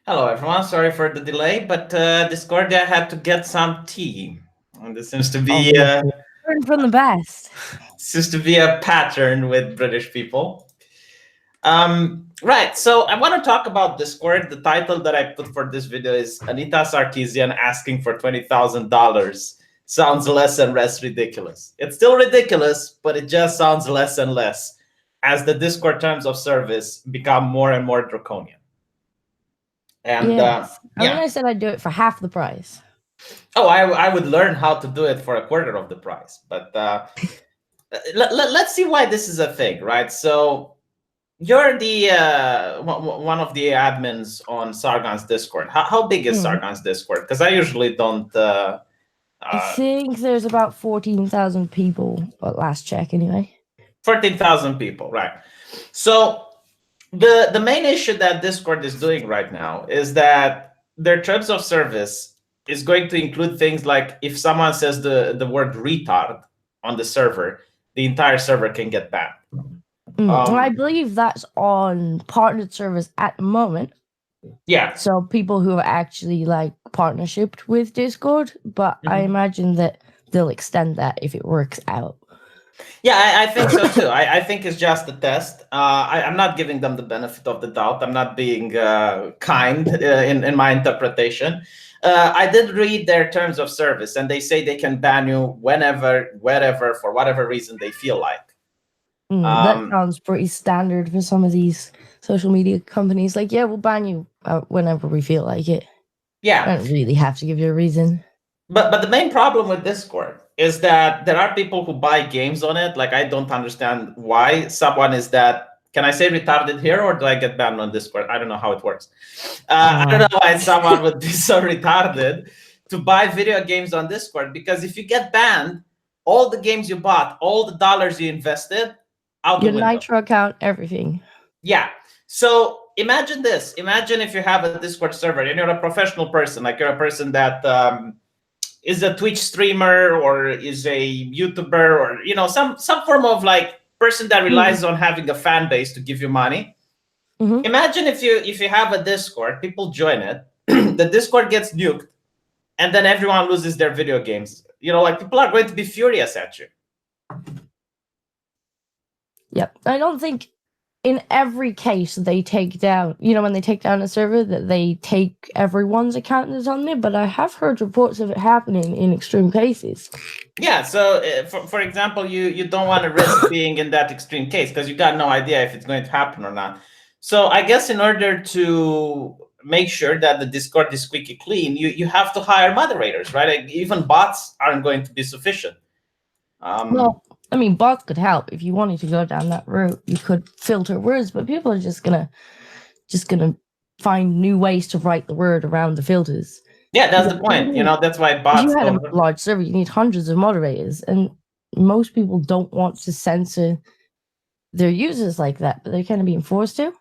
Hello, everyone. Sorry for the delay, but Discordia had to get some tea, and this seems to be Obviously. Learn from the best. a pattern with British people. Right. So I want to talk about Discord. The title that I put for this video is Anita Sarkeesian asking for $20,000. Sounds less and less ridiculous. It's still ridiculous, but it just sounds less and less as the Discord terms of service become more and more draconian. And Yes. I mean, yeah. I said I'd do it for half the price. Oh, I would learn how to do it for a quarter of the price. But let's see why this is a thing, right? So you're the one of the admins on Sargon's Discord. How big is Sargon's Discord? Because I usually don't. I think there's about 14,000 people at last check, anyway. 14,000 people, right? So the main issue that Discord is doing right now is that their terms of service is going to include things like if someone says the word retard on the server, the entire server can get banned. I believe that's on partnered servers at the moment. Yeah. So people who are actually like partnershiped with Discord, but I imagine that they'll extend that if it works out. Yeah, I think so too. I think it's just a test. I'm not giving them the benefit of the doubt. I'm not being kind in my interpretation. I did read their terms of service, and they say they can ban you whenever, wherever, for whatever reason they feel like. That sounds pretty standard for some of these social media companies. Like, yeah, we'll ban you whenever we feel like it. Yeah. I don't really have to give you a reason. But the main problem with Discord is that there are people who buy games on it. Like, I don't understand why someone is that. Can I say retarded here, or do I get banned on Discord? I don't know how it works. I don't know why someone would be so retarded to buy video games on Discord, because if you get banned, all the games you bought, all the dollars you invested, out the Your window. Nitro account, everything. Yeah. So imagine this. Imagine if you have a Discord server and you're a professional person, like you're a person that is a Twitch streamer or is a YouTuber, or some form of like person that relies on having a fan base to give you money. Imagine if you have a Discord, people join it, the Discord gets nuked, and then everyone loses their video games. Like people are going to be furious at you. Yep. I don't think in every case they take down, when they take down a server, that they take everyone's account that's on there, but I have heard reports of it happening in extreme cases. Yeah, so for example, you don't want to risk being in that extreme case because you got no idea if it's going to happen or not. So I guess in order to make sure that the Discord is squeaky clean, you have to hire moderators, right? Like, even bots aren't going to be sufficient. Well, I mean, bots could help. If you wanted to go down that route, you could filter words, but people are just gonna find new ways to write the word around the filters. Yeah, that's the point. That's why bots. If you had a large server, you need hundreds of moderators, and most people don't want to censor their users like that, but they're kind of being forced to.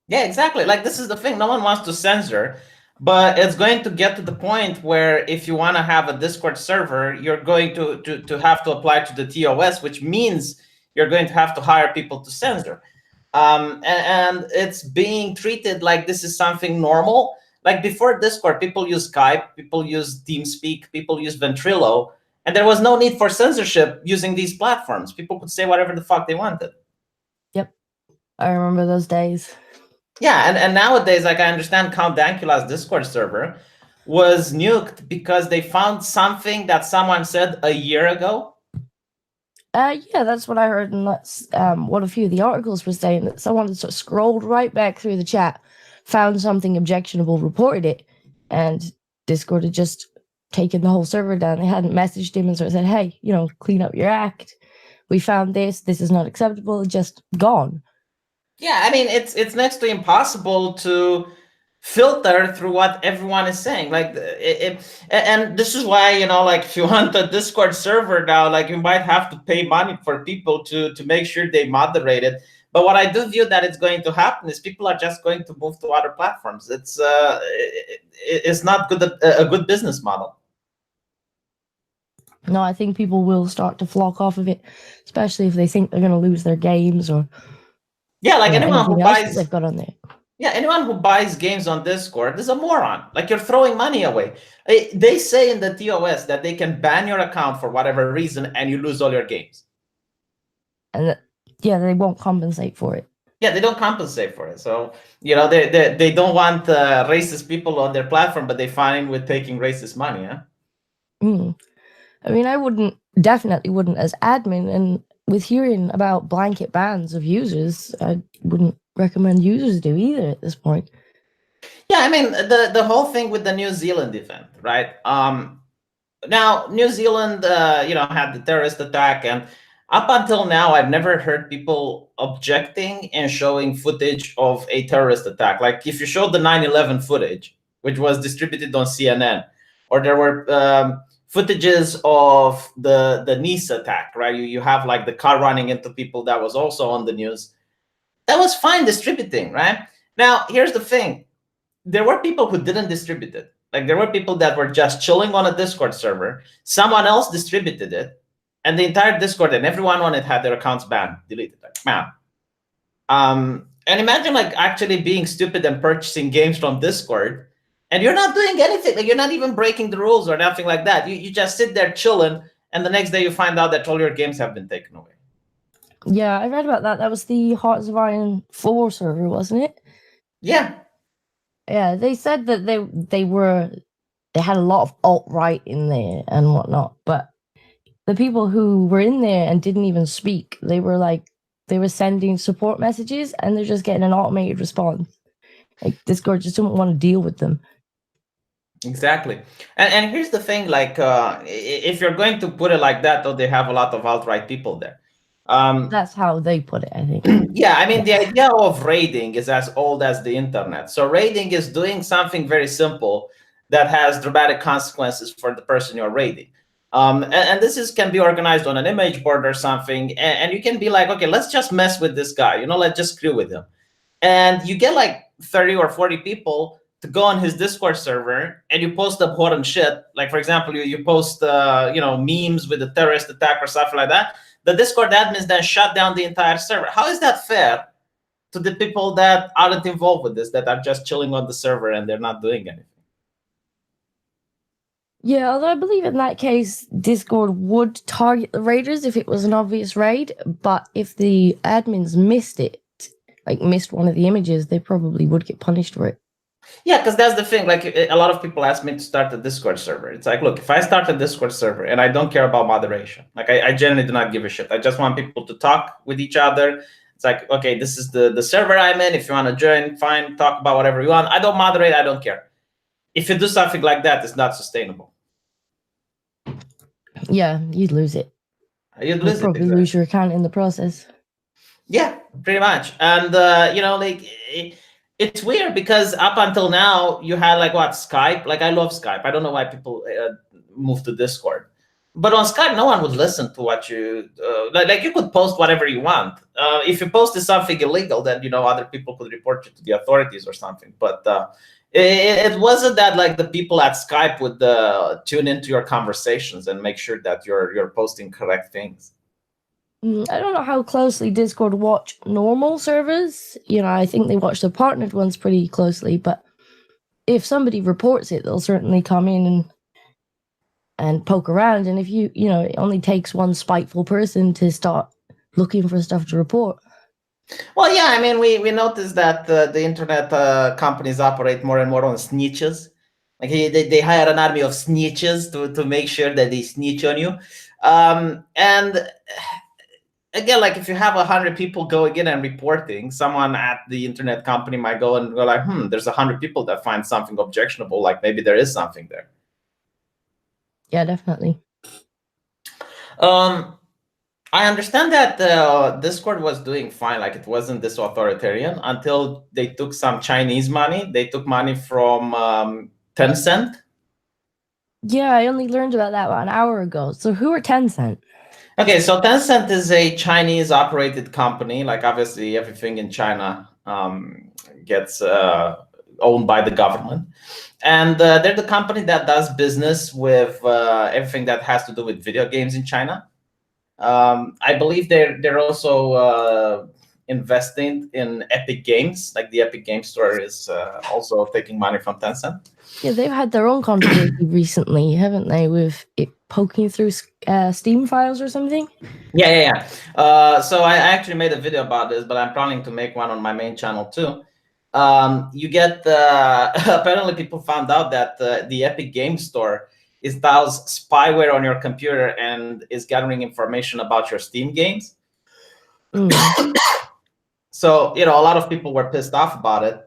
Yeah, exactly. Like, this is the thing. No one wants to censor, but it's going to get to the point where if you want to have a Discord server, you're going to have to apply to the TOS, which means you're going to have to hire people to censor. And it's being treated like this is something normal. Like, before Discord, people use Skype, people use TeamSpeak, people use Ventrilo, and there was no need for censorship using these platforms. People could say whatever the fuck they wanted. Yep. I remember those days. Yeah, and nowadays, like, I understand Count Dankula's Discord server was nuked because they found something that someone said a year ago. Yeah, that's what I heard, and that's what a few of the articles were saying, that someone sort of scrolled right back through the chat, found something objectionable, reported it, and Discord had just taken the whole server down. They hadn't messaged him and sort of said, hey, clean up your act. We found this is not acceptable, just gone. Yeah, I mean, it's next to impossible to filter through what everyone is saying. Like, and this is why, like, if you want a Discord server now, like, you might have to pay money for people to make sure they moderate it. But what I do view that it's going to happen is people are just going to move to other platforms. It's not a good business model. No, I think people will start to flock off of it, especially if they think they're going to lose their games or anyone who buys, they've got on there. Yeah, anyone who buys games on Discord is a moron. Like, you're throwing money away. They say in the TOS that they can ban your account for whatever reason and you lose all your games. And yeah, they won't compensate for it. Yeah, they don't compensate for it. So, they don't want racist people on their platform, but they fine with taking racist money, huh? I mean, I definitely wouldn't as admin, and with hearing about blanket bans of users, I wouldn't recommend users do either at this point. Yeah, I mean, the whole thing with the New Zealand event, right? Now, New Zealand, had the terrorist attack, and up until now, I've never heard people objecting and showing footage of a terrorist attack. Like, if you showed the 9/11 footage, which was distributed on CNN, or there were footages of the Nice attack, right? You have like the car running into people, that was also on the news. That was fine distributing, right? Now, here's the thing. There were people who didn't distribute it. Like, there were people that were just chilling on a Discord server. Someone else distributed it, and the entire Discord and everyone on it had their accounts banned, deleted. Like, man. And imagine like actually being stupid and purchasing games from Discord, and you're not doing anything. Like, you're not even breaking the rules or nothing like that. You just sit there chilling, and the next day you find out that all your games have been taken away. Yeah, I read about that. That was the Hearts of Iron 4 server, wasn't it? Yeah. Yeah, they said that they had a lot of alt-right in there and whatnot, but the people who were in there and didn't even speak, they were sending support messages and they're just getting an automated response. Like, Discord just don't want to deal with them. Exactly. And here's the thing, like, if you're going to put it like that, though, they have a lot of alt-right people there. That's how they put it, I think. Yeah, I mean, the idea of raiding is as old as the internet. So raiding is doing something very simple that has dramatic consequences for the person you're raiding. And this can be organized on an image board or something, and you can be like, okay, let's just mess with this guy, let's just screw with him. And you get like 30 or 40 people to go on his Discord server, and you post abhorrent shit. Like, for example, you post memes with a terrorist attack or something like that. The Discord admins then shut down the entire server. How is that fair to the people that aren't involved with this, that are just chilling on the server and they're not doing anything? Yeah, although I believe in that case, Discord would target the raiders if it was an obvious raid, but if the admins missed it, like missed one of the images, they probably would get punished for it. Yeah, because that's the thing. Like, a lot of people ask me to start a Discord server. It's like, look, if I start a Discord server and I don't care about moderation, like I generally do not give a shit. I just want people to talk with each other. It's like, okay, this is the server I'm in. If you want to join, fine, talk about whatever you want. I don't moderate. I don't care. If you do something like that, it's not sustainable. Yeah, you'd lose it. You'd lose probably exactly. lose your account in the process. Yeah, pretty much. And it's weird because up until now you had like Skype. Like, I love Skype. I don't know why people move to Discord, but on Skype no one would listen to what you like. You could post whatever you want. If you posted something illegal, then other people could report you to the authorities or something. But it wasn't that like the people at Skype would tune into your conversations and make sure that you're posting correct things. I don't know how closely Discord watch normal servers. I think they watch the partnered ones pretty closely, but if somebody reports it, they'll certainly come in and poke around. And if it only takes one spiteful person to start looking for stuff to report. Well, yeah, I mean, we noticed that the internet companies operate more and more on snitches. Like, they hire an army of snitches to make sure that they snitch on you. And again, like, if you have 100 people going in and reporting, someone at the internet company might go and go like, there's 100 people that find something objectionable. Like, maybe there is something there. Yeah, definitely. I understand that Discord was doing fine. Like, it wasn't this authoritarian until they took some Chinese money. They took money from Tencent. Yeah, I only learned about that an hour ago. So who are Tencent? Okay, so Tencent is a Chinese-operated company. Like, obviously, everything in China gets owned by the government. And they're the company that does business with everything that has to do with video games in China. I believe they're also investing in Epic Games. Like the Epic Games Store is also taking money from Tencent. Yeah, they've had their own controversy recently, haven't they, with it poking through Steam files or something? Yeah. So I actually made a video about this, but I'm planning to make one on my main channel too. You get apparently people found out that the Epic Games Store installs spyware on your computer and is gathering information about your Steam games. So a lot of people were pissed off about it.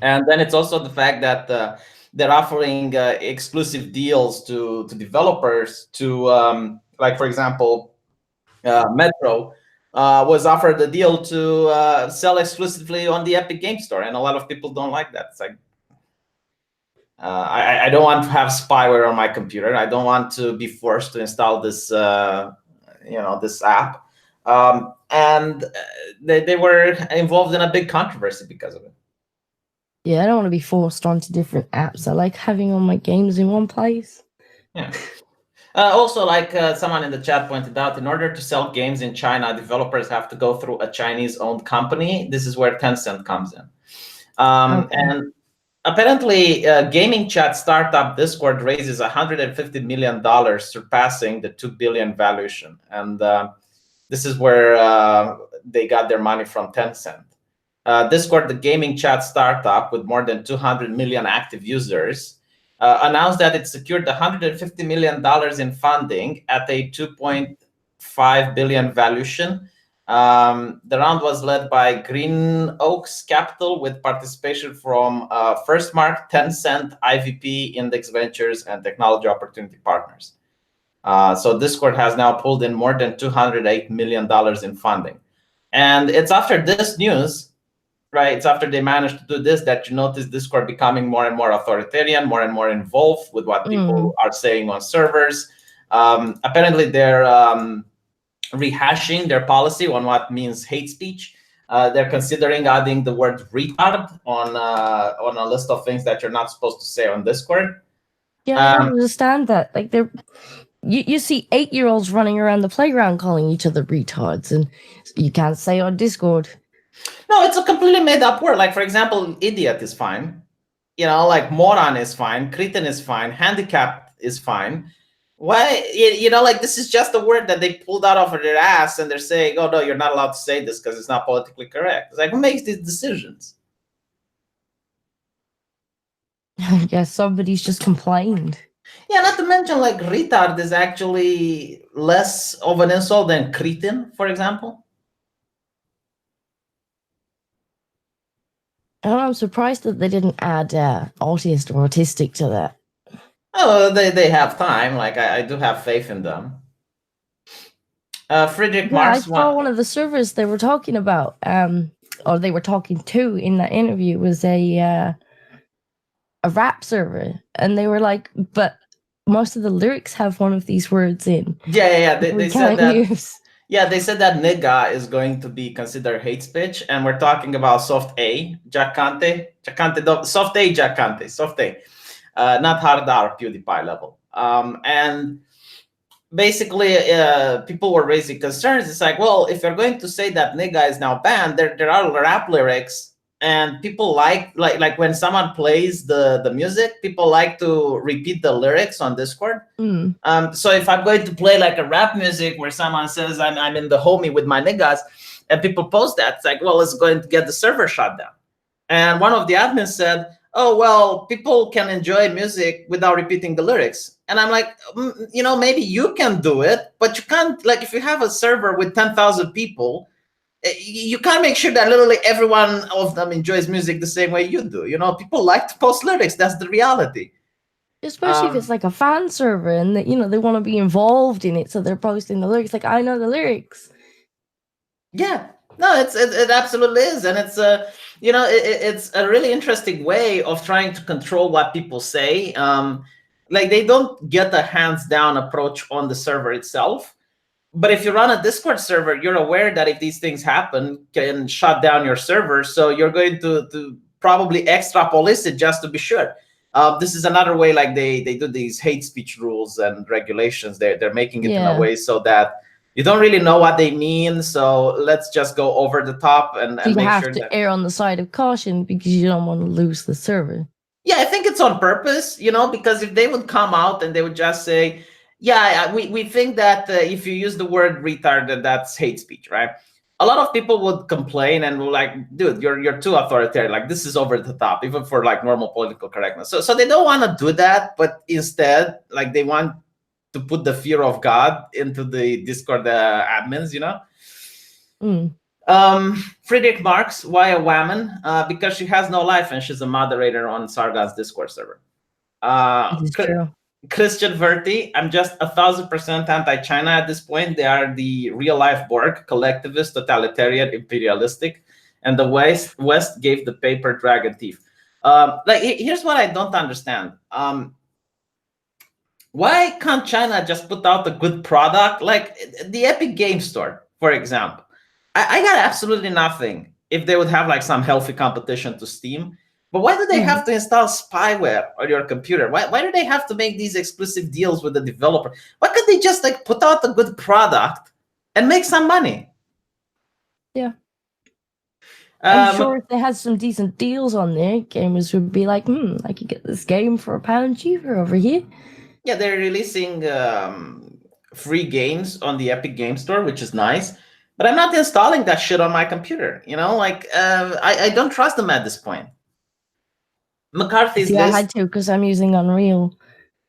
And then it's also the fact that they're offering exclusive deals to developers to, like, for example, Metro was offered a deal to sell exclusively on the Epic Game Store. And a lot of people don't like that. It's like, I don't want to have spyware on my computer. I don't want to be forced to install this, this app. And they were involved in a big controversy because of it. Yeah, I don't want to be forced onto different apps. I like having all my games in one place. Yeah. Also, like someone in the chat pointed out, in order to sell games in China, developers have to go through a Chinese-owned company. This is where Tencent comes in. And apparently, gaming chat startup Discord raises $150 million, surpassing the $2 billion valuation. And this is where they got their money from Tencent. Discord, the gaming chat startup with more than 200 million active users, announced that it secured $150 million in funding at a $2.5 billion valuation. The round was led by Green Oaks Capital with participation from FirstMark, Tencent, IVP, Index Ventures, and Technology Opportunity Partners. So Discord has now pulled in more than $208 million in funding. And it's after this news, right? It's after they managed to do this that you notice Discord becoming more and more authoritarian, more and more involved with what people are saying on servers. Apparently, they're rehashing their policy on what means hate speech. They're considering adding the word retard on a list of things that you're not supposed to say on Discord. Yeah, I don't understand that. Like, you see 8-year-olds running around the playground calling each other retards, and you can't say on Discord. No, it's a completely made up word. Like, for example, idiot is fine. Like moron is fine. Cretin is fine. Handicapped is fine. Why, like this is just a word that they pulled out of their ass and they're saying, oh, no, you're not allowed to say this because it's not politically correct. It's like, who makes these decisions? I guess somebody's just complained. Yeah, not to mention, like, retard is actually less of an insult than cretin, for example. I'm surprised that they didn't add autist or autistic to that. Oh, they have time. Like, I do have faith in them. Friedrich Marx. I saw one of the servers they were talking about, or they were talking to in that interview, was a rap server, and they were like, but most of the lyrics have one of these words in. Yeah. They said that. Use. Yeah, they said that nigga is going to be considered hate speech, and we're talking about soft A, Jack Cante, soft A, Jack Cante, soft A, not hard R, PewDiePie level. And basically, people were raising concerns. It's like, well, if you're going to say that nigga is now banned, there are rap lyrics. And people like when someone plays the music, people like to repeat the lyrics on Discord. So if I'm going to play like a rap music where someone says I'm in the homie with my niggas, and people post that, it's like, well, it's going to get the server shut down. And one of the admins said, oh, well, people can enjoy music without repeating the lyrics. And I'm like, maybe you can do it, but you can't. Like, if you have a server with 10,000 people, you can't make sure that literally everyone of them enjoys music the same way you do. People like to post lyrics. That's the reality. Especially if it's like a fan server and they want to be involved in it, so they're posting the lyrics. Like, I know the lyrics. Yeah, no, it absolutely is, and it's it's a really interesting way of trying to control what people say. Like, they don't get a hands down approach on the server itself. But if you run a Discord server, you're aware that if these things happen, can shut down your server. So you're going to probably extra police it just to be sure. This is another way, like they do these hate speech rules and regulations. They're making it in a way so that you don't really know what they mean, so let's just go over the top and, So you make have sure to that. err on the side of caution because you don't want to lose the server. Yeah, I think it's on purpose, because if they would come out and they would just say, yeah, we think that if you use the word retard, that's hate speech, right? A lot of people would complain and will like, dude, you're too authoritarian. Like, this is over the top, even for like normal political correctness. So they don't want to do that, but instead, like, they want to put the fear of God into the Discord admins, Mm, Friedrich Marx, why a woman? Because she has no life and she's a moderator on Sargon's Discord server. this is true. Christian Verti, I'm just 1,000% anti-China at this point. They are the real-life Borg, collectivist, totalitarian, imperialistic, and the West gave the paper dragon teeth. Here's what I don't understand. Why can't China just put out a good product? Like the Epic Game Store, for example. I got absolutely nothing if they would have like some healthy competition to Steam. But why do they have to install spyware on your computer? Why do they have to make these exclusive deals with the developer? Why could they just like put out a good product and make some money? Yeah. I'm sure if they had some decent deals on there, gamers would be like, I could get this game for £1 cheaper over here. Yeah, they're releasing free games on the Epic Game Store, which is nice. But I'm not installing that shit on my computer. I don't trust them at this point. McCarthy's Yeah, I list. had to because I'm using Unreal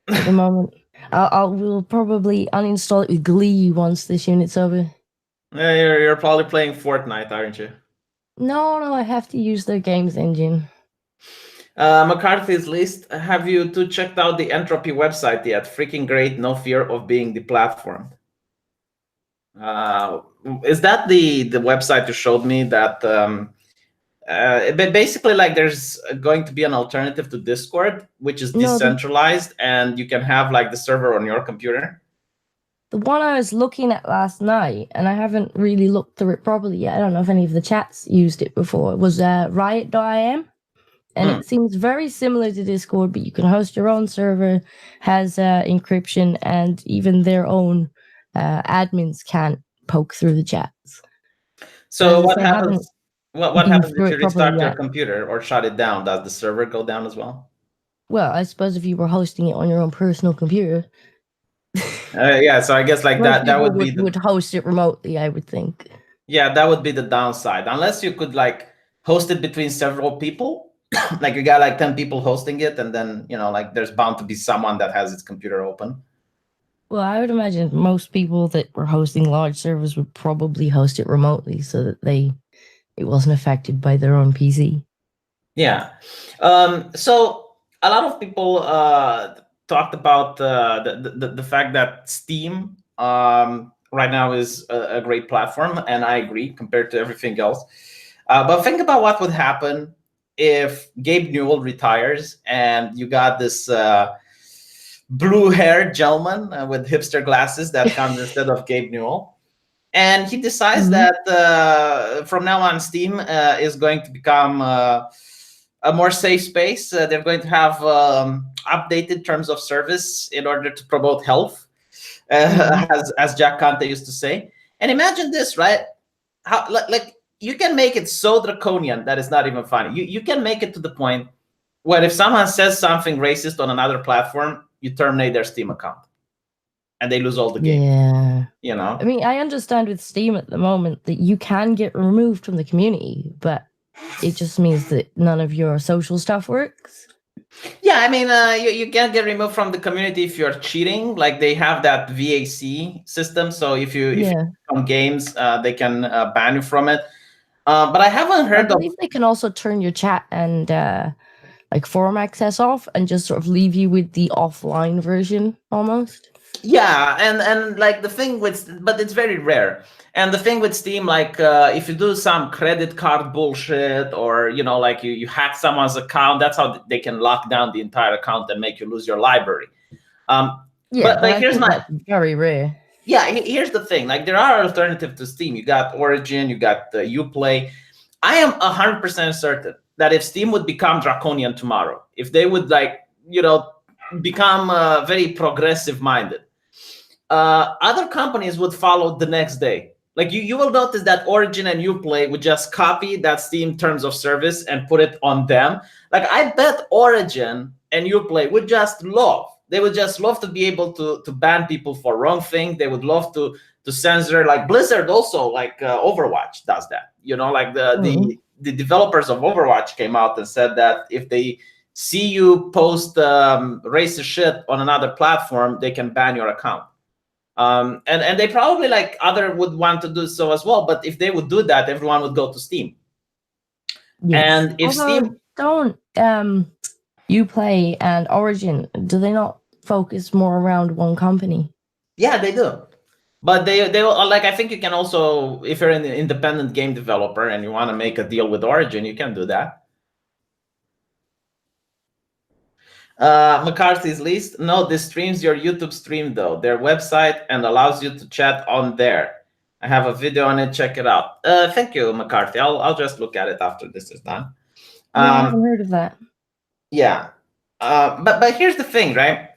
at the moment. We'll probably uninstall it with Glee once this unit's over. Yeah, you're probably playing Fortnite, aren't you? No, I have to use their games engine. McCarthy's list. Have you two checked out the Entropy website yet? Freaking great, no fear of being deplatformed. Is that the website you showed me that but basically like there's going to be an alternative to Discord, which is decentralized, and you can have like the server on your computer? The one I was looking at last night, and I haven't really looked through it properly yet, I don't know if any of the chats used it before, it was riot.im. And it seems very similar to Discord, but you can host your own server, has encryption, and even their own admins can't poke through the chats. So what happens? What happens if you restart your computer or shut it down? Does the server go down as well? Well, I suppose if you were hosting it on your own personal computer. Yeah, so I guess like that would host it remotely, I would think. Yeah, that would be the downside, unless you could like host it between several people. Like you got like 10 people hosting it, and then like there's bound to be someone that has its computer open. Well, I would imagine most people that were hosting large servers would probably host it remotely so that it wasn't affected by their own PC. Yeah. So a lot of people talked about the fact that Steam right now is a great platform, and I agree compared to everything else. But think about what would happen if Gabe Newell retires and you got this blue-haired gentleman with hipster glasses that comes instead of Gabe Newell. And he decides that from now on, Steam is going to become a more safe space. They're going to have updated terms of service in order to promote health, as Jack Conte used to say. And imagine this, right? How like you can make it so draconian that it's not even funny. You can make it to the point where if someone says something racist on another platform, you terminate their Steam account and they lose all the game. Yeah. I mean, I understand with Steam at the moment that you can get removed from the community, but it just means that none of your social stuff works. Yeah, I mean, you can't get removed from the community if you're cheating. Like they have that VAC system, so if you on games, they can ban you from it. But I haven't heard. I believe they can also turn your chat and like forum access off, and just sort of leave you with the offline version almost. Yeah, and like the thing but it's very rare. And the thing with Steam, like if you do some credit card bullshit, or like you hack someone's account, that's how they can lock down the entire account and make you lose your library. But like here's my very rare. Yeah, here's the thing. Like there are alternatives to Steam. You got Origin, you got Uplay. I am 100% certain that if Steam would become draconian tomorrow, if they would like become very progressive minded, other companies would follow the next day. Like you will notice that Origin and Uplay would just copy that Steam terms of service and put it on them. Like I bet Origin and Uplay would just love. They would just love to be able to ban people for wrong thing. They would love to censor. Like Blizzard also, like Overwatch does that. You know, like the developers of Overwatch came out and said that if they see you post racist shit on another platform, they can ban your account. And they probably like other would want to do so as well. But if they would do that, everyone would go to Steam. Yes. And if Steam don't Uplay and Origin, do they not focus more around one company? Yeah, they do. But they like, I think you can also, if you're an independent game developer and you want to make a deal with Origin, you can do that. McCarthy's list. No, this streams your YouTube stream though. Their website and allows you to chat on there. I have a video on it. Check it out. Thank you, McCarthy. I'll just look at it after this is done. I haven't heard of that. Yeah, but here's the thing, right?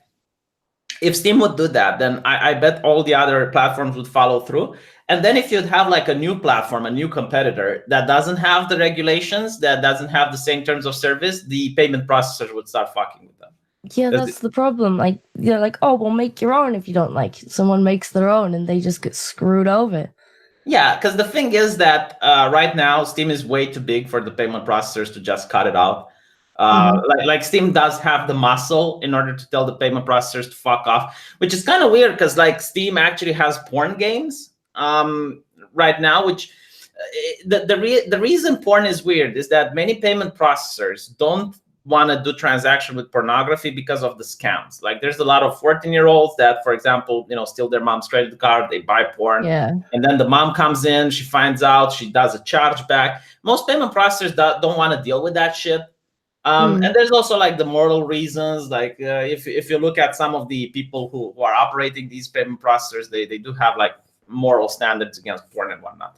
If Steam would do that, then I bet all the other platforms would follow through. And then if you'd have like a new platform, a new competitor that doesn't have the regulations, that doesn't have the same terms of service, the payment processors would start fucking with them. Yeah, that's the problem. Like, you're like, oh, well, make your own if you don't like it. Someone makes their own and they just get screwed over. Yeah, because the thing is that right now, Steam is way too big for the payment processors to just cut it out. Like Steam does have the muscle in order to tell the payment processors to fuck off, which is kind of weird because like Steam actually has porn games right now, which the reason porn is weird is that many payment processors don't want to do transaction with pornography because of the scams. Like there's a lot of 14-year-olds that, for example, steal their mom's credit card, they buy porn, and then the mom comes in, she finds out, she does a chargeback. Most payment processors don't want to deal with that shit. And there's also like the moral reasons. Like if you look at some of the people who are operating these payment processors, they do have like moral standards against porn and whatnot.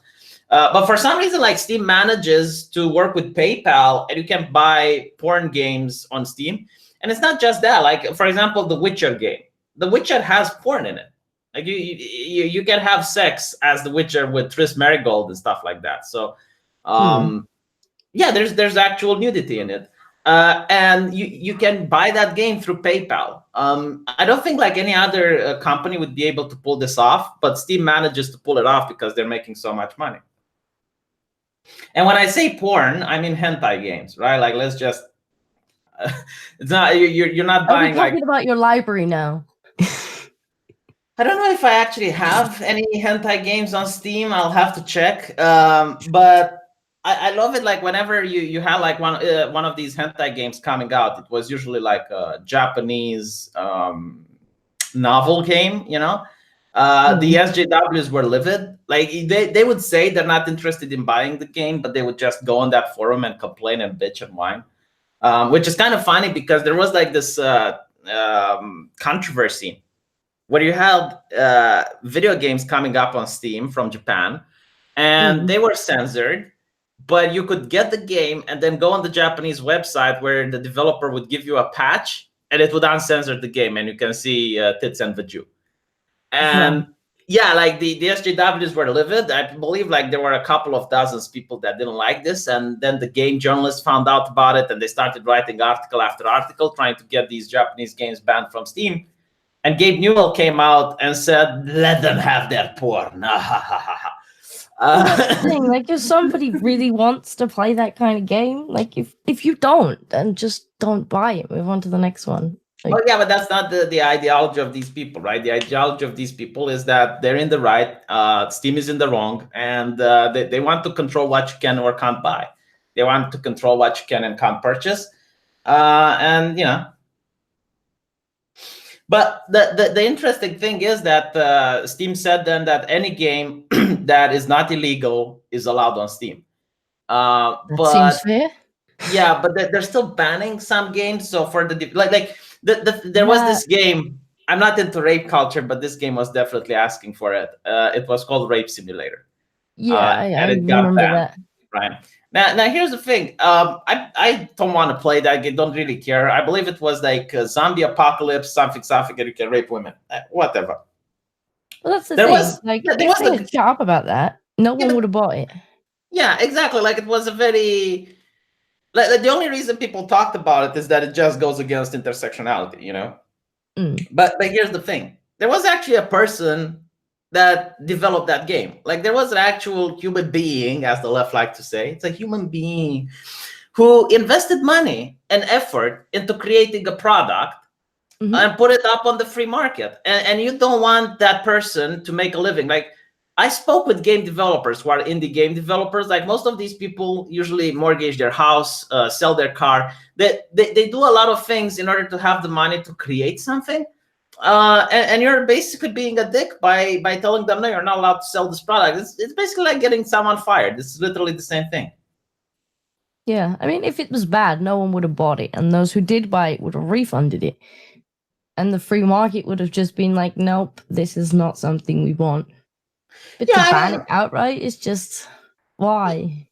But for some reason, like Steam manages to work with PayPal, and you can buy porn games on Steam. And it's not just that. Like for example, the Witcher game. The Witcher has porn in it. Like you can have sex as the Witcher with Triss Merigold and stuff like that. So yeah, there's actual nudity in it. And you can buy that game through PayPal. I don't think like any other company would be able to pull this off, but Steam manages to pull it off because they're making so much money. And when I say porn, I mean hentai games, right? Like let's just, it's not you're not buying. Are we talking about your library now? I don't know if I actually have any hentai games on Steam. I'll have to check. But I love it. Like whenever you have like one of these hentai games coming out, it was usually like a Japanese novel game. The SJWs were livid. Like they would say they're not interested in buying the game, but they would just go on that forum and complain and bitch and whine, which is kind of funny because there was like this controversy where you had video games coming up on Steam from Japan, and they were censored. But you could get the game and then go on the Japanese website where the developer would give you a patch and it would uncensor the game and you can see tits and vaju. And yeah, like the SJWs were livid. I believe like there were a couple of dozens people that didn't like this. And then the game journalists found out about it and they started writing article after article trying to get these Japanese games banned from Steam. And Gabe Newell came out and said, let them have their porn. That's the thing. Like, if somebody really wants to play that kind of game, like if you don't, then just don't buy it. Move on to the next one. Like, well, yeah, but that's not the ideology of these people, right? The ideology of these people is that they're in the right, Steam is in the wrong, and they want to control what you can or can't buy. They want to control what you can and can't purchase, and But the interesting thing is that Steam said then that any game that is not illegal is allowed on Steam. That seems fair. Yeah, but they're still banning some games. So for there was this game. I'm not into rape culture, but this game was definitely asking for it. It was called Rape Simulator. Yeah, I remember that. Right. Now here's the thing. I don't want to play that game. Don't really care. I believe it was like a zombie apocalypse, something, and you can rape women. Whatever. Well, that's the There thing. was Like, there if was they had shut up about that, no yeah, one would have bought it. yeah, exactly. Like it was a very like the only reason people talked about it is that it just goes against intersectionality, you know. Mm. But here's the thing: there was actually a person that developed that game. Like there was an actual human being, as the left like to say. It's a human being who invested money and effort into creating a product and put it up on the free market. And you don't want that person to make a living. Like I spoke with game developers who are indie game developers. Like most of these people usually mortgage their house, sell their car. They do a lot of things in order to have the money to create something. And you're basically being a dick by telling them, no, you're not allowed to sell this product. It's basically like getting someone fired. It's literally the same thing. Yeah, I mean, if it was bad, no one would have bought it, and those who did buy it would have refunded it. And the free market would have just been like, nope, this is not something we want. But Yeah, to I ban mean, it outright is just why?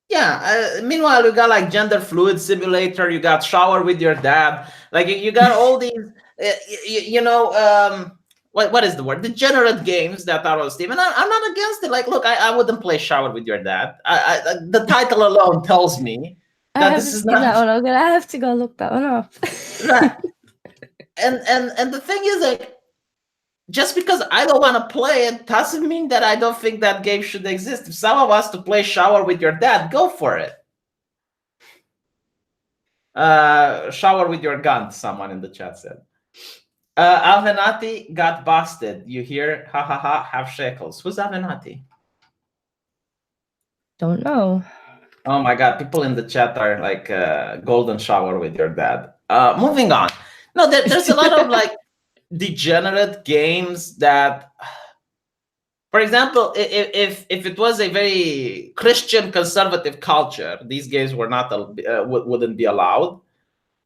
yeah. Meanwhile, you got like gender fluid simulator. You got shower with your dad. Like you got all these, you know, what is the word? Degenerate games that are on Steam, and I'm not against it. Like, look, I wouldn't play shower with your dad. The title alone tells me I that haven't this is seen that not one. I'm gonna have to go look that one up. right. And the thing is, like, just because I don't want to play it doesn't mean that I don't think that game should exist. If someone wants to play shower with your dad, go for it. Shower with your gun, someone in the chat said. Alvenati got busted. You hear? Ha ha ha, half shekels. Who's Alvenati? Don't know. Oh my god, people in the chat are like golden shower with your dad. Moving on. No, there's a lot of like degenerate games that, for example, if it was a very Christian conservative culture, these games were not wouldn't be allowed.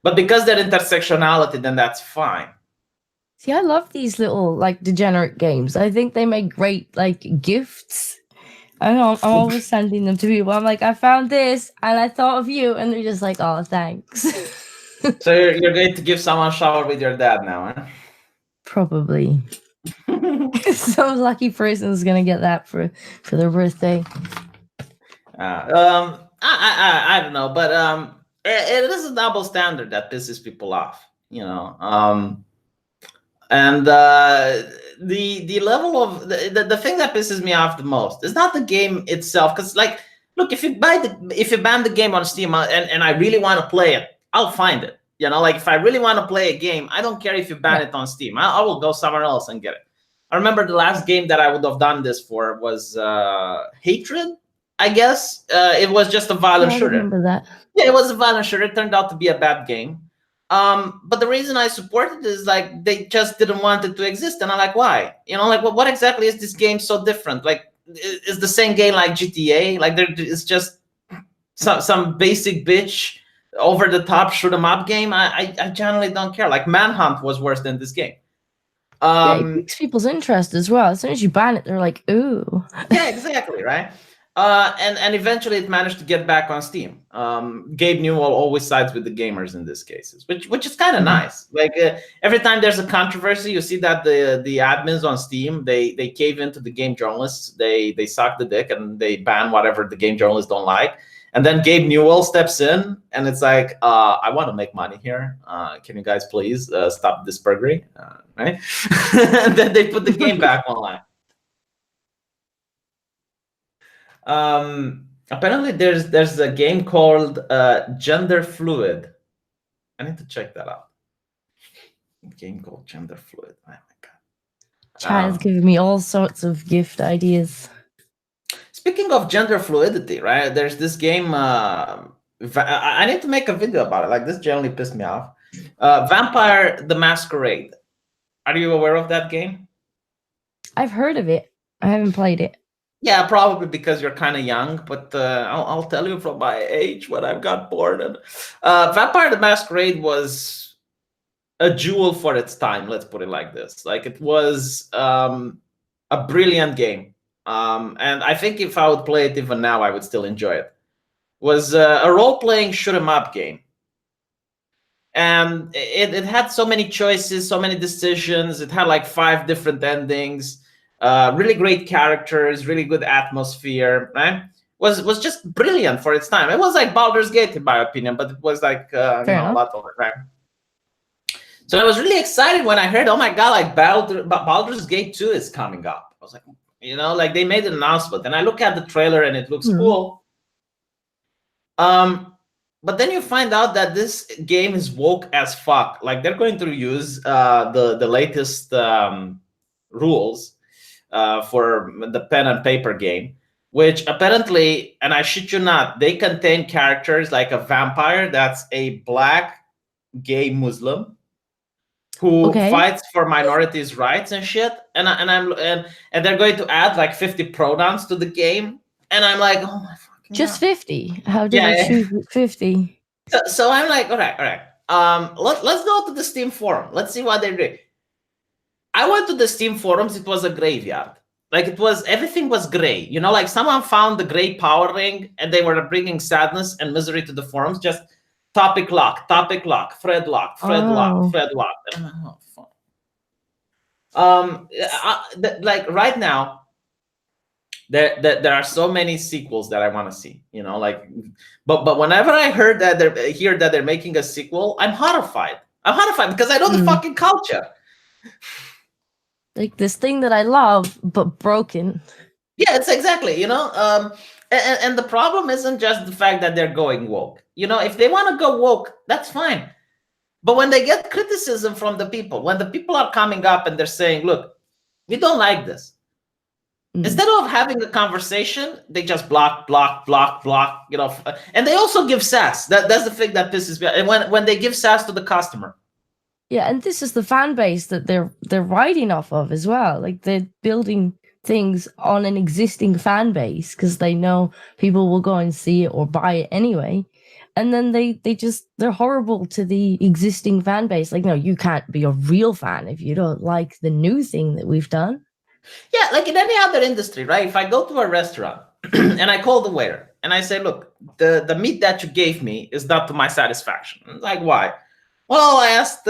But because they're intersectionality, then that's fine. See, I love these little like degenerate games. I think they make great like gifts. I know I'm always sending them to people. I'm like, I found this and I thought of you, and they're just like, oh, thanks. So you're going to give someone a shower with your dad now, huh? Probably. Some lucky person is gonna get that for their birthday. I don't know, but it is a double standard that pisses people off, you know. And the level of the thing that pisses me off the most is not the game itself, because like, look, if you ban the game on Steam and I really want to play it, I'll find it. You know, like if I really want to play a game, I don't care if you ban it on Steam. I will go somewhere else and get it. I remember the last game that I would have done this for was Hatred, I guess. It was just a violent shooter. I remember that. Yeah, it was a violent shooter. It turned out to be a bad game. But the reason I supported it is like they just didn't want it to exist, and I'm like, why? You know, like what exactly is this game so different? Like, is the same game like GTA? Like it's just some basic bitch over the top shoot 'em up game. I generally don't care. Like Manhunt was worse than this game. Yeah, it piques people's interest as well. As soon as you ban it, they're like, ooh. Yeah, exactly, right? And eventually it managed to get back on Steam. Gabe Newell always sides with the gamers in these cases, which is kind of nice. Like every time there's a controversy, you see that the admins on Steam they cave into the game journalists. They suck the dick and they ban whatever the game journalists don't like. And then Gabe Newell steps in and it's like, I want to make money here. Can you guys please stop this perjury? Right? And then they put the game back online. Apparently there's a game called Gender Fluid. I need to check that out. A game called Gender Fluid. Oh my god. Chat is giving me all sorts of gift ideas. Speaking of gender fluidity, right? There's this game. I need to make a video about it. Like this generally pissed me off. Vampire the Masquerade. Are you aware of that game? I've heard of it. I haven't played it. Yeah, probably because you're kind of young, but I'll tell you from my age what I've got bored in. Vampire the Masquerade was a jewel for its time, let's put it like this. Like it was a brilliant game. And I think if I would play it even now, I would still enjoy it. It was a role-playing shoot-'em-up game. And it had so many choices, so many decisions. It had like 5 different endings. really great characters, really good atmosphere, right? Was just brilliant for its time. It was like Baldur's Gate, in my opinion, but it was like Fair a enough. lot over, right? So I was really excited when I heard, oh my god, like Baldur's Gate 2 is coming up. I was like, like they made an announcement, and I look at the trailer and it looks cool. But then you find out that this game is woke as fuck. Like they're going to use the latest rules for the pen and paper game, which apparently, and I shit you not, they contain characters like a vampire that's a black gay Muslim who fights for minorities' rights and shit. And they're going to add like 50 pronouns to the game, and I'm like, oh my fucking just 50. How did I choose 50? So I'm like, all right. Let's go to the Steam forum. Let's see what they're doing. I went to the Steam forums. It was a graveyard. Like everything was gray. Like someone found the gray power ring, and they were bringing sadness and misery to the forums. Just topic lock, thread lock. And I'm like, oh fuck. Like right now, there are so many sequels that I want to see. But whenever I hear that they're making a sequel, I'm horrified. Because I know the fucking culture. Like this thing that I love, but broken. Yeah, it's exactly, and the problem isn't just the fact that they're going woke. If they want to go woke, that's fine. But when they get criticism from the people, when the people are coming up and they're saying, look, we don't like this. Instead of having a conversation, they just block, and they also give sass. That's the thing that pisses me off. And when they give sass to the customer. Yeah, and this is the fan base that they're riding off of as well. Like they're building things on an existing fan base because they know people will go and see it or buy it anyway. And then they're horrible to the existing fan base. Like, no, you can't be a real fan if you don't like the new thing that we've done. Yeah, like in any other industry, right? If I go to a restaurant and I call the waiter and I say, look, the meat that you gave me is not to my satisfaction. Like, why? Well, I asked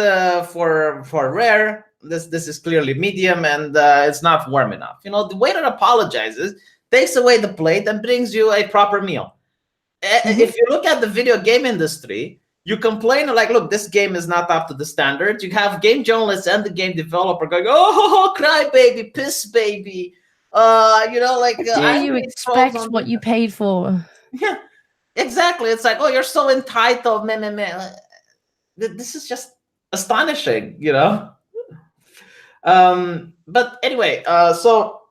for rare. This is clearly medium, and it's not warm enough. The waiter apologizes, takes away the plate, and brings you a proper meal. If you look at the video game industry, you complain like, look, this game is not up to the standards. You have game journalists and the game developer going, oh, cry baby, piss baby. You expect what you paid for. Yeah, exactly. It's like, oh, you're so entitled, man. This is just astonishing, But anyway, so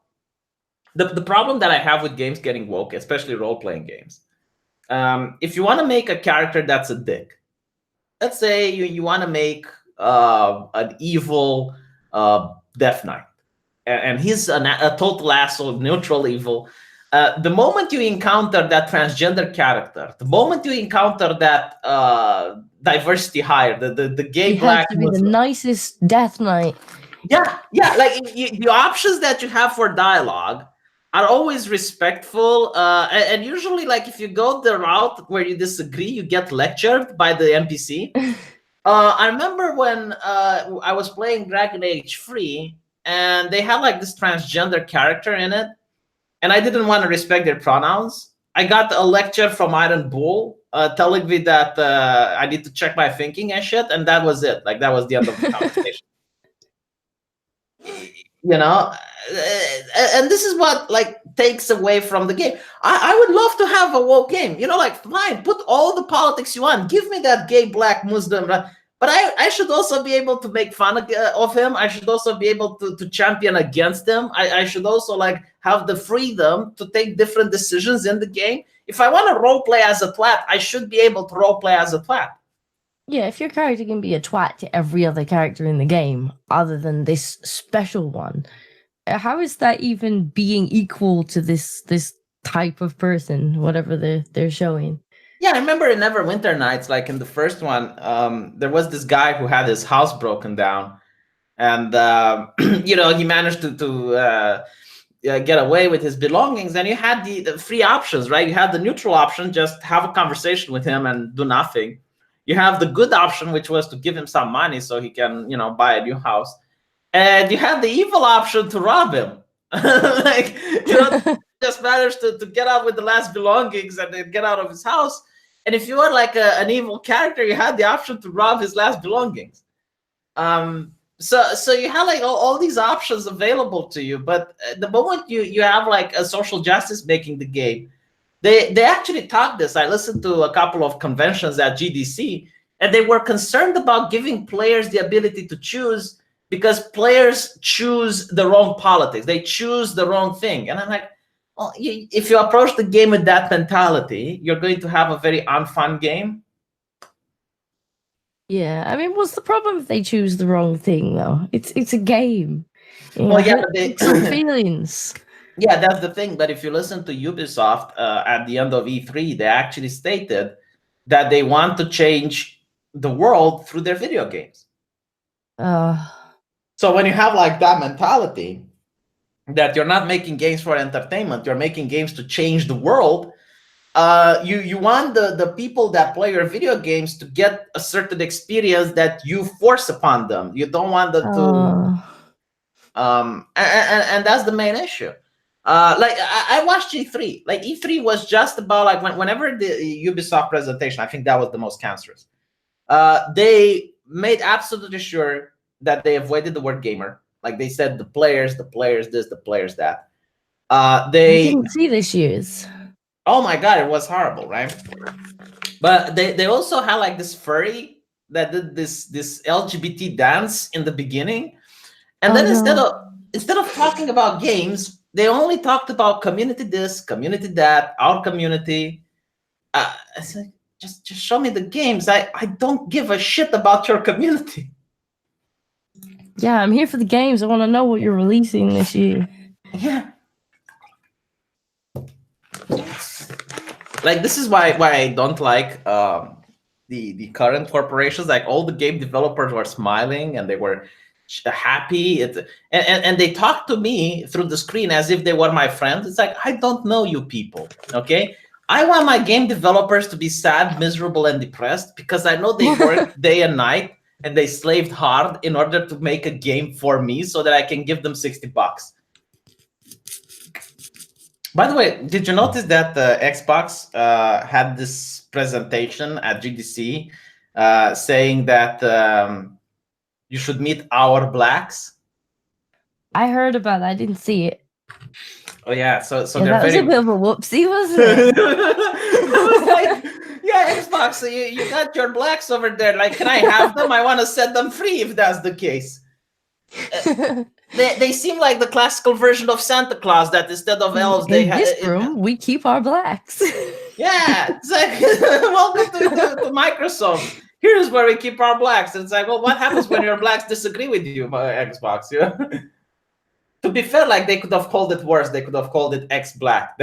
the problem that I have with games getting woke, especially role-playing games, if you want to make a character that's a dick, let's say you want to make an evil Death Knight, and he's a total asshole, neutral evil. The moment you encounter that transgender character, the moment you encounter that diversity hire, the gay black to be the nicest Death Knight. Yeah, like the options that you have for dialogue are always respectful, and usually, like if you go the route where you disagree, you get lectured by the NPC. I remember when I was playing Dragon Age 3, and they had like this transgender character in it, and I didn't want to respect their pronouns. I got a lecture from Iron Bull telling me that I need to check my thinking and shit, and that was it. Like that was the end of the conversation. And this is what like takes away from the game. I would love to have a woke game. Like fine, put all the politics you want. Give me that gay black Muslim. But I should also be able to make fun of him. I should also be able to champion against him. I should also like have the freedom to take different decisions in the game. If I want to role play as a twat, I should be able to role play as a twat. Yeah, if your character can be a twat to every other character in the game, other than this special one, how is that even being equal to this type of person, whatever they're showing? Yeah, I remember in Neverwinter Nights, like in the first one, there was this guy who had his house broken down, and he managed to get away with his belongings. And you had the free options, right? You had the neutral option, just have a conversation with him and do nothing. You have the good option, which was to give him some money so he can, buy a new house. And you have the evil option to rob him. Like, just managed to get out with the last belongings and then get out of his house. And if you were like an evil character, you had the option to rob his last belongings. So you have like all these options available to you, but the moment you have like a social justice making the game, they actually taught this. I listened to a couple of conventions at GDC, and they were concerned about giving players the ability to choose, because players choose the wrong politics. They choose the wrong thing. And I'm like, well, if you approach the game with that mentality, you're going to have a very unfun game. Yeah, I mean, what's the problem if they choose the wrong thing, though? It's a game. Well, yeah, but some feelings. Yeah, that's the thing. But if you listen to Ubisoft at the end of E3, they actually stated that they want to change the world through their video games. So when you have like that mentality, that you're not making games for entertainment, you're making games to change the world. You want the people that play your video games to get a certain experience that you force upon them. You don't want them to and that's the main issue. Like I watched E3. Like E3 was just about like whenever the Ubisoft presentation, I think that was the most cancerous. They made absolutely sure that they avoided the word gamer. Like they said the players this, the players that. They didn't see this year's. Oh my god, it was horrible, right? But they also had like this furry that did this LGBT dance in the beginning, and then instead of talking about games, they only talked about community this, community that, our community. It's like, just show me the games. I don't give a shit about your community. Yeah, I'm here for the games. I want to know what you're releasing this year. Yeah. Like this is why I don't like the current corporations. Like all the game developers were smiling and they were happy. And they talked to me through the screen as if they were my friends. It's like, I don't know you people, okay? I want my game developers to be sad, miserable, and depressed because I know they work day and night and they slaved hard in order to make a game for me so that I can give them $60. By the way, did you notice that Xbox had this presentation at GDC saying that you should meet our blacks? I heard about that. I didn't see it. Oh yeah, so yeah, that was a bit of a whoopsie, wasn't it? I was like, yeah, Xbox, you got your blacks over there. Like, can I have them? I want to set them free if that's the case. They seem like the classical version of Santa Claus that instead of elves, in this room we keep our blacks. Yeah, it's like welcome to Microsoft. Here's where we keep our blacks. It's like, well, what happens when your blacks disagree with you, Xbox? You know? To be fair, like they could have called it worse. They could have called it X Black.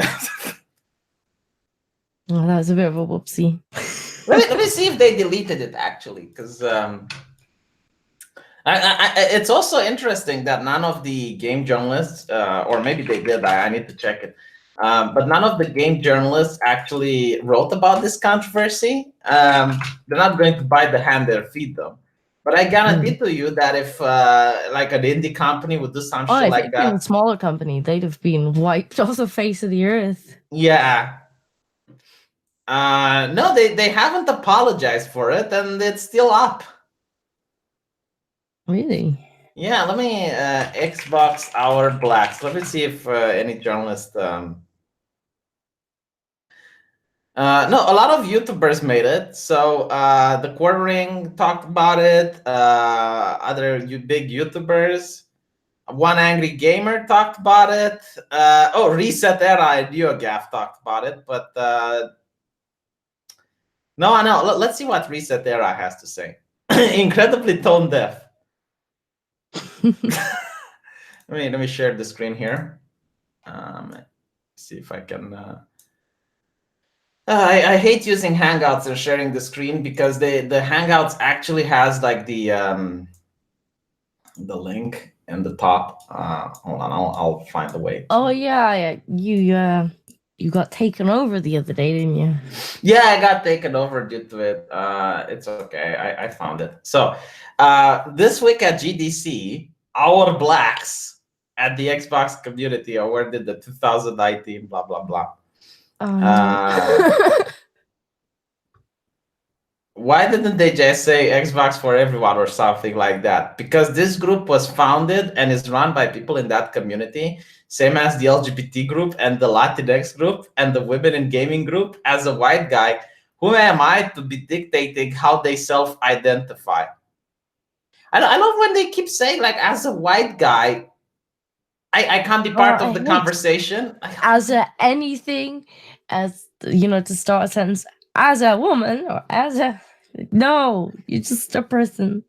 Oh, that was a bit of a whoopsie. Let me see if they deleted it actually, because it's also interesting that none of the game journalists, or maybe they did. I need to check it. But none of the game journalists actually wrote about this controversy. They're not going to bite the hand that feed them. But I guarantee to you that if like an indie company would do some shit like that, a smaller company, they'd have been wiped off the face of the earth. Yeah. No, they haven't apologized for it, and it's still up. Really? Yeah. Let me Xbox Our Blacks. Let me see if any journalist. No, a lot of YouTubers made it. So the Quartering talked about it. Other big YouTubers. One Angry Gamer talked about it. Oh, Reset Era and NeoGaf talked about it. But no. Let's see what Reset Era has to say. Incredibly tone deaf. Let me share the screen here. See if I can. I hate using Hangouts and sharing the screen because the Hangouts actually has like the link in the top. Hold on, I'll find a way. Oh yeah, you got taken over the other day, didn't you? Yeah, I got taken over due to it. It's okay. I found it. So this week at GDC, Our Blacks at the Xbox community awarded the 2019 blah blah blah. Oh no. Why didn't they just say Xbox for everyone or something like that? Because this group was founded and is run by people in that community, same as the LGBT group and the Latinx group and the women in gaming group. As a white guy, who am I to be dictating how they self-identify? I love when they keep saying, like, as a white guy, I can't be part of the conversation. As a anything, as to start a sentence, as a woman or as a no, you're just a person.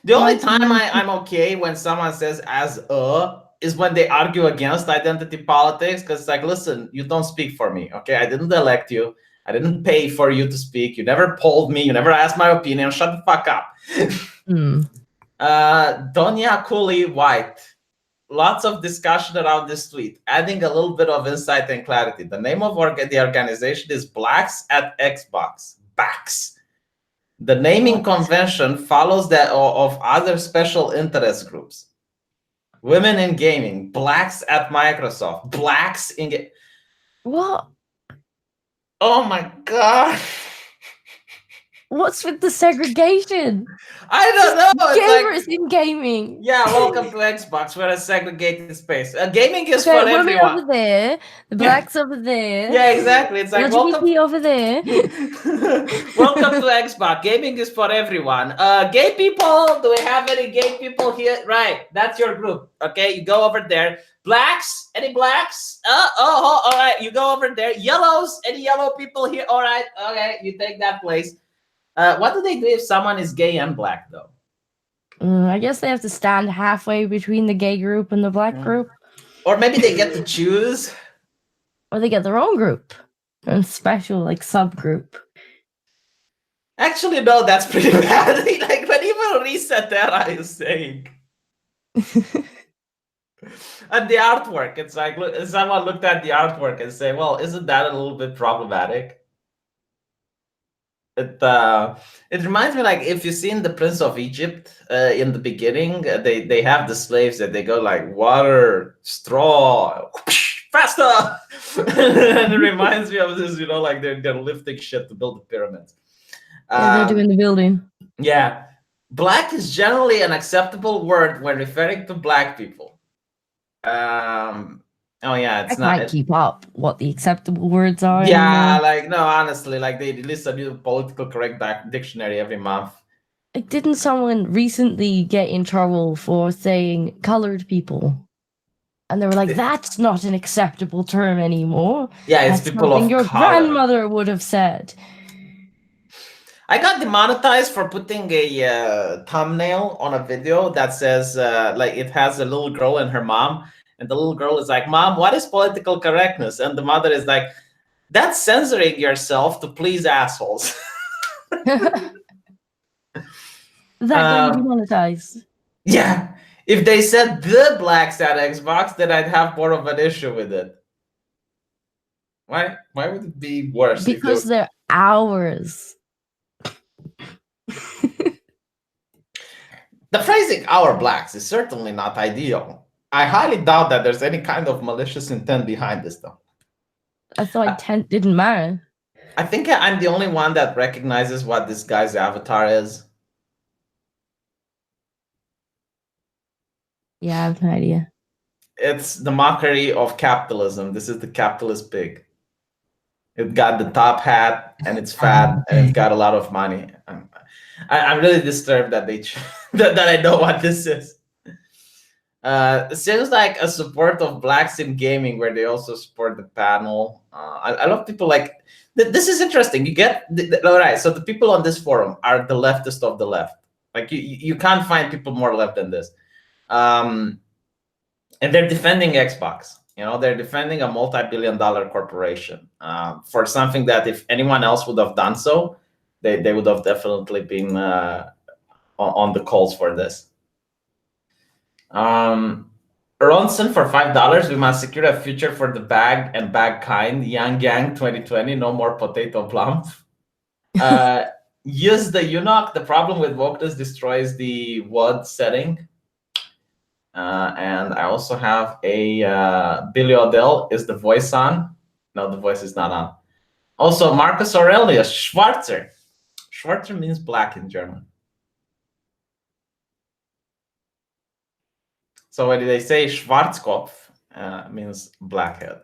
The only time I'm okay when someone says as a is when they argue against identity politics, because it's like, listen, you don't speak for me, okay? I didn't elect you. I didn't pay for you to speak. You never polled me. You never asked my opinion. Shut the fuck up. Donya Cooley White. Lots of discussion around this tweet, adding a little bit of insight and clarity. The name of the organization is Blacks at Xbox. Backs. The naming convention follows that of other special interest groups. Women in gaming, Blacks at Microsoft, Blacks in what? Oh my god. What's with the segregation? I don't know. Gamers in gaming. Yeah, welcome to Xbox. We're a segregated space. Gaming is for women everyone. over there, the blacks over there. Yeah, exactly. It's like LGBT over there. Welcome to Xbox. Gaming is for everyone. Gay people. Do we have any gay people here? Right, that's your group. Okay, you go over there. Blacks. Any blacks? All right. You go over there. Yellows. Any yellow people here? All right. Okay, you take that place. What do they do if someone is gay and black, though? I guess they have to stand halfway between the gay group and the black group. Or maybe they get to choose. Or they get their own group. A special, subgroup. Actually, no, that's pretty bad. Like, when even Reset Era is saying. And the artwork, it's like, someone looked at the artwork and say, well, isn't that a little bit problematic? It reminds me, like, if you've seen The Prince of Egypt in the beginning, they have the slaves that they go like water, straw, faster. And it reminds me of this, like they're lifting shit to build the pyramids. Yeah, they're doing the building. Yeah. Black is generally an acceptable word when referring to black people. Oh yeah, it's not. I can't keep up what the acceptable words are. Yeah, anymore. No, honestly, they release a new political correct dictionary every month. Didn't someone recently get in trouble for saying colored people? And they were like, "That's not an acceptable term anymore." Yeah, it's That's people of your color. grandmother would have said. I got demonetized for putting a thumbnail on a video that says, it has a little girl and her mom. And the little girl is like, "Mom, what is political correctness?" And the mother is like, "That's censoring yourself to please assholes." That got you demonetized. Yeah. If they said the blacks at Xbox, then I'd have more of an issue with it. Why would it be worse? Because they're ours. The phrasing "our blacks" is certainly not ideal. I highly doubt that there's any kind of malicious intent behind this, though. I thought intent didn't matter. I think I'm the only one that recognizes what this guy's avatar is. Yeah, I have no idea. It's the mockery of capitalism. This is the capitalist pig. It got the top hat, and it's fat, and it's got a lot of money. I'm really disturbed that that I know what this is. It seems like a support of blacks in gaming, where they also support the panel. I love people like this. Is interesting. You get all right. So the people on this forum are the leftist of the left. Like you can't find people more left than this. And they're defending Xbox. They're defending a multi-billion-dollar corporation for something that if anyone else would have done so, they would have definitely been on the calls for this. Ronson for $5. We must secure a future for the bag and bag kind. Yang Yang 2020. No more potato plump. Use the eunuch. The problem with wokeness destroys the WOD setting. And I also have a Billy Odell is the voice on. No, the voice is not on. Also, Marcus Aurelius Schwarzer. Schwarzer means black in German. So when they say Schwarzkopf, means blackhead.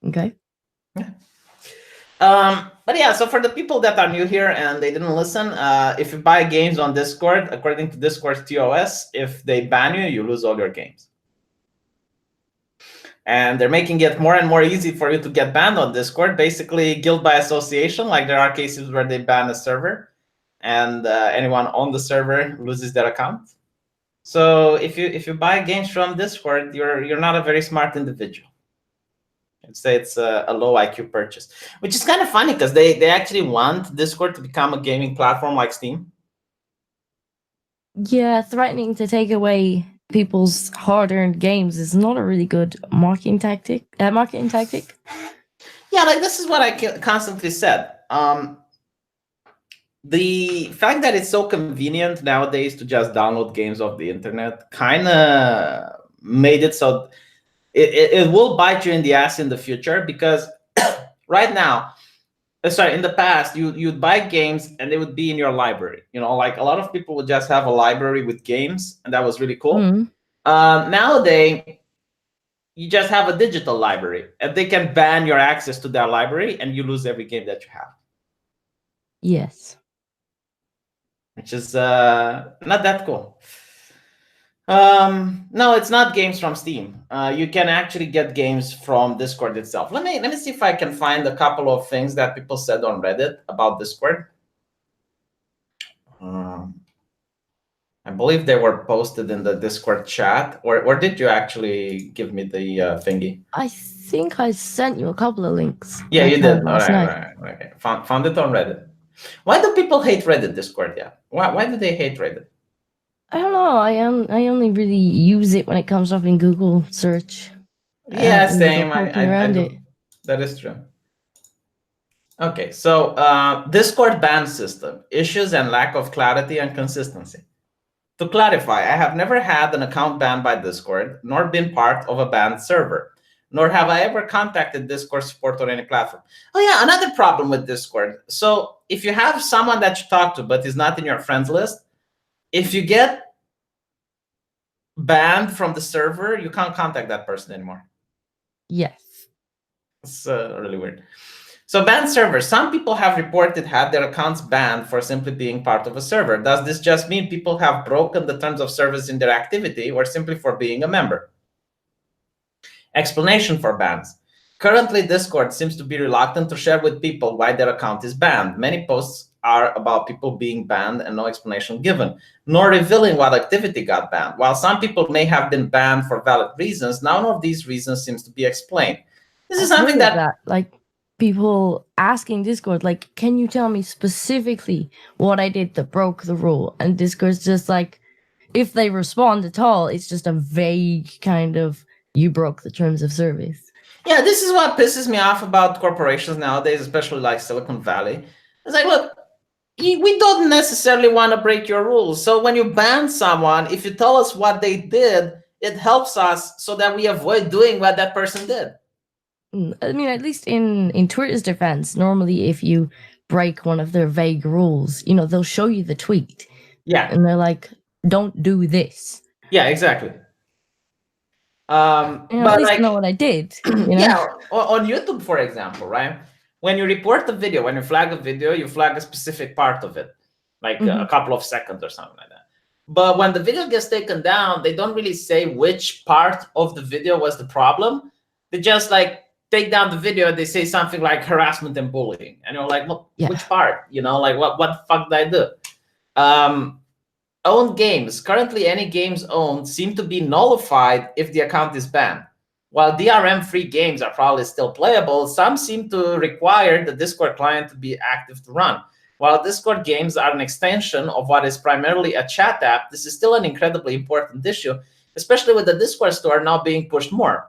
Okay. Yeah. But yeah, so for the people that are new here and they didn't listen, if you buy games on Discord, according to Discord's TOS, if they ban you, you lose all your games. And they're making it more and more easy for you to get banned on Discord, basically guilt by association. Like there are cases where they ban a server and anyone on the server loses their account. So if you buy games from Discord, you're not a very smart individual. I'd say it's a low IQ purchase, which is kind of funny because they actually want Discord to become a gaming platform like Steam. Yeah, threatening to take away people's hard-earned games is not a really good marketing tactic. Yeah, like this is what I constantly said. The fact that it's so convenient nowadays to just download games off the internet kind of made it so it will bite you in the ass in the future, because right now, in the past, you'd buy games and they would be in your library. You know, like a lot of people would just have a library with games, and that was really cool. Nowadays, you just have a digital library, and they can ban your access to their library, and you lose every game that you have. Yes. Which is not that cool. No, it's not games from Steam. You can actually get games from Discord itself. Let me see if I can find a couple of things that people said on Reddit about Discord. I believe they were posted in the Discord chat, or did you actually give me the thingy? I think I sent you a couple of links. Yeah, you did. All right. Okay. Found it on Reddit. Why do people hate Reddit Discord? Yeah. Why do they hate Reddit? I don't know. I only really use it when it comes up in Google search. Yeah, same. I do. That is true. Okay, so Discord ban system, issues and lack of clarity and consistency. To clarify, I have never had an account banned by Discord, nor been part of a banned server, nor have I ever contacted Discord support on any platform. Oh yeah, another problem with Discord. So if you have someone that you talk to but is not in your friends list, if you get banned from the server, you can't contact that person anymore. Yes. It's really weird. So banned servers. Some people have reported had their accounts banned for simply being part of a server. Does this just mean people have broken the terms of service in their activity, or simply for being a member? Explanation for bans. Currently, Discord seems to be reluctant to share with people why their account is banned. Many posts are about people being banned and no explanation given, nor revealing what activity got banned. While some people may have been banned for valid reasons, none of these reasons seems to be explained. This is something that like people asking Discord, like, can you tell me specifically what I did that broke the rule? And Discord's just like, if they respond at all, it's just a vague kind of, you broke the terms of service. Yeah, this is what pisses me off about corporations nowadays, especially like Silicon Valley. It's like, look, we don't necessarily want to break your rules. So when you ban someone, if you tell us what they did, it helps us so that we avoid doing what that person did. I mean, at least in Twitter's defense, normally if you break one of their vague rules, you know, they'll show you the tweet. Yeah. And they're like, don't do this. Yeah, exactly. But at least I know what I did. You know? Yeah, on YouTube, for example, right? When you report a video, when you flag a video, you flag a specific part of it, like a couple of seconds or something like that. But when the video gets taken down, they don't really say which part of the video was the problem. They just like take down the video and they say something like harassment and bullying. And you're like, well, which part? You know, like what the fuck did I do? Owned games. Currently, any games owned seem to be nullified if the account is banned. While DRM-free games are probably still playable, some seem to require the Discord client to be active to run. While Discord games are an extension of what is primarily a chat app, this is still an incredibly important issue, especially with the Discord store now being pushed more.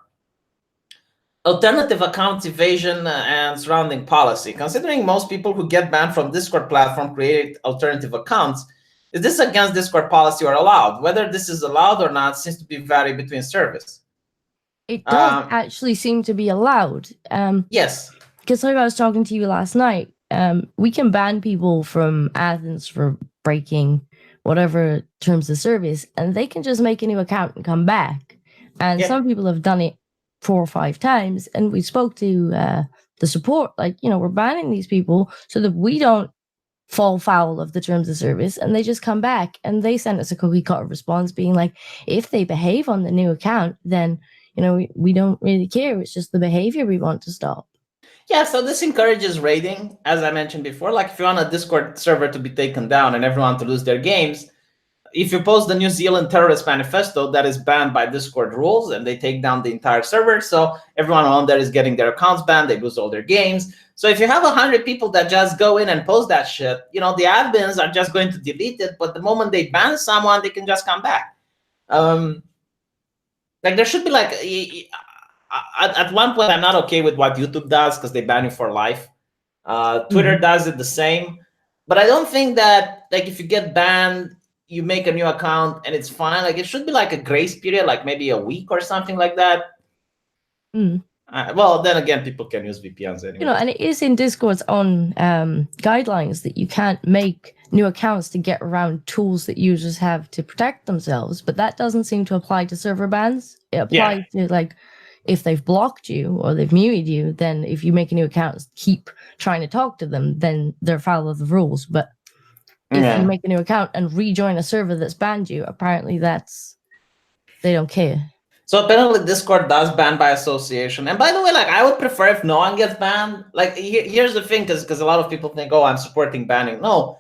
Alternative account evasion and surrounding policy. Considering most people who get banned from Discord platform create alternative accounts, Is this against Discord policy or allowed? Whether this is allowed or not seems to be vary between service. It does actually seem to be allowed. Yes. Because like I was talking to you last night, we can ban people from Athens for breaking whatever terms of service, and they can just make a new account and come back. And some people have done it 4 or 5 times, and we spoke to the support, like, we're banning these people so that we don't fall foul of the terms of service, and they just come back. And they sent us a cookie cutter response being like, if they behave on the new account, then we don't really care. It's just the behavior we want to stop. Yeah, so this encourages raiding, as I mentioned before. Like if you want a Discord server to be taken down and everyone to lose their games, if you post the New Zealand terrorist manifesto that is banned by Discord rules and they take down the entire server, so everyone on there is getting their accounts banned, they lose all their games. So if you have 100 people that just go in and post that shit, the admins are just going to delete it, but the moment they ban someone, they can just come back. Like there should be like, at one point, I'm not okay with what YouTube does because they ban you for life. Twitter does it the same. But I don't think that, like, if you get banned, you make a new account and it's fine. Like, it should be like a grace period, like maybe a week or something like that. Well, then again, people can use VPNs anyway. And it is in Discord's own guidelines that you can't make new accounts to get around tools that users have to protect themselves. But that doesn't seem to apply to server bans. It applies to, like, if they've blocked you or they've muted you, then if you make a new account, keep trying to talk to them, then they're foul of the rules. But if you make a new account and rejoin a server that's banned you, apparently they don't care. So apparently Discord does ban by association. And by the way, like, I would prefer if no one gets banned. Like, here's the thing, because a lot of people think, oh, I'm supporting banning. No.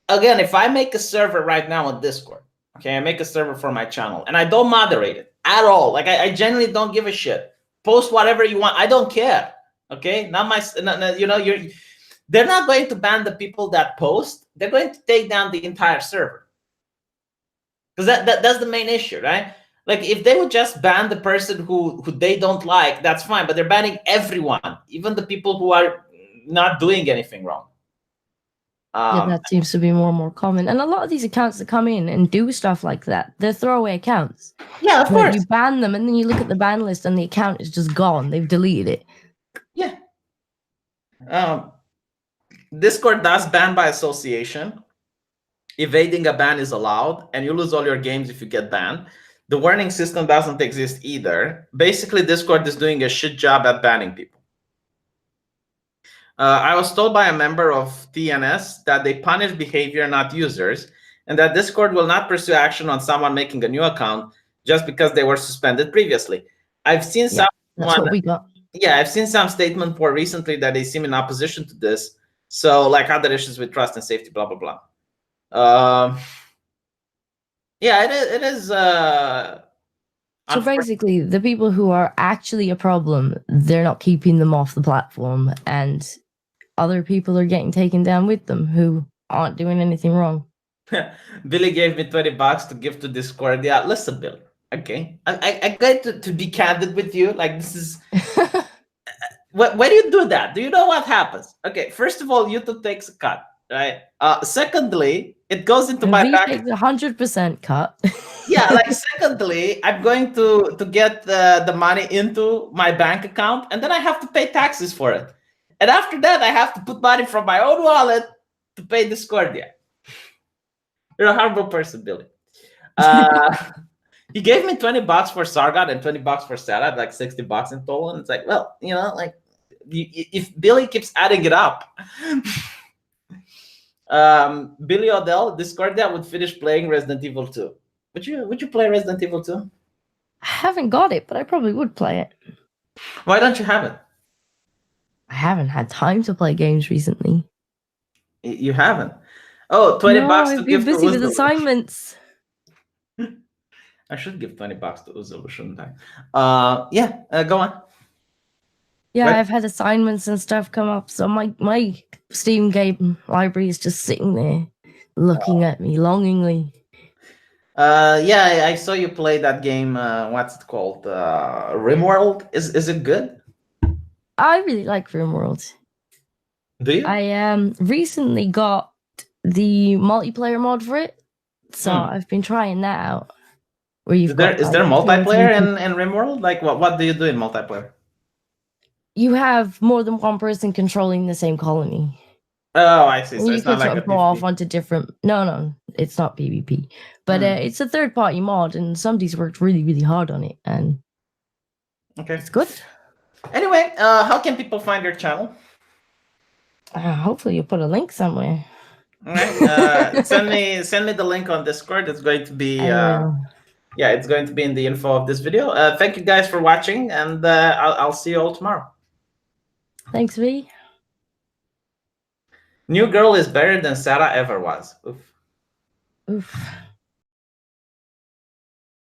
Again, if I make a server right now on Discord, okay, I make a server for my channel, and I don't moderate it at all. Like, I genuinely don't give a shit. Post whatever you want. I don't care. Okay? Not my, they're not going to ban the people that post. They're going to take down the entire server. Because that's the main issue, right? Like, if they would just ban the person who they don't like, that's fine. But they're banning everyone, even the people who are not doing anything wrong. That seems to be more and more common. And a lot of these accounts that come in and do stuff like that, they're throwaway accounts. Yeah, of course. You ban them, and then you look at the ban list, and the account is just gone. They've deleted it. Yeah. Discord does ban by association. Evading a ban is allowed, and you lose all your games if you get banned. The warning system doesn't exist either. Basically, Discord is doing a shit job at banning people. I was told by a member of TNS that they punish behavior, not users, and that Discord will not pursue action on someone making a new account just because they were suspended previously. I've seen that's what we got. Yeah, I've seen some statement more recently that they seem in opposition to this. So, like other issues with trust and safety, blah, blah, blah. Yeah, it is. So basically, the people who are actually a problem, they're not keeping them off the platform, and other people are getting taken down with them who aren't doing anything wrong. Billy gave me $20 to give to Discord. Yeah, listen, Bill. Okay, I got to be candid with you. Like, this is. When you do that, do you know what happens? Okay, first of all, YouTube takes a cut, right? Secondly, it goes into my bank. 100% cut. Yeah, like, secondly, I'm going to get the money into my bank account, and then I have to pay taxes for it. And after that, I have to put money from my own wallet to pay Discordia. You're a horrible person, Billy. He gave me $20 for Sargon and $20 for Salad, like $60 in total. And it's like, well, like, if Billy keeps adding it up. Billy Odell, Discordia would finish playing Resident Evil 2. Would you play Resident Evil 2? I haven't got it, but I probably would play it. Why don't you have it? I haven't had time to play games recently. You haven't? Oh, $20 to I've give been busy to with Uzul. assignments. I should give $20 to Uzul, shouldn't I? Go on. Yeah, What? I've had assignments and stuff come up, so my Steam game library is just sitting there, looking at me longingly. Yeah, I saw you play that game. What's it called? RimWorld. Is it good? I really like RimWorld. Do you? I recently got the multiplayer mod for it. So I've been trying that out. Where you've got Is there like, 2 or 3 multiplayer people. in RimWorld? Like what do you do in multiplayer? You have more than one person controlling the same colony. Oh, I see. So You it's can not like sort a of go off PvP. onto different. No, it's not PvP, but it's a third-party mod, and somebody's worked really, really hard on it, and Okay. it's good. Anyway, how can people find your channel? Hopefully, you'll put a link somewhere. All right. Send me the link on Discord. It's going to be yeah, it's going to be in the info of this video. Thank you guys for watching, and I'll see you all tomorrow. Thanks, V. New girl is better than Sarah ever was. Oof. Oof.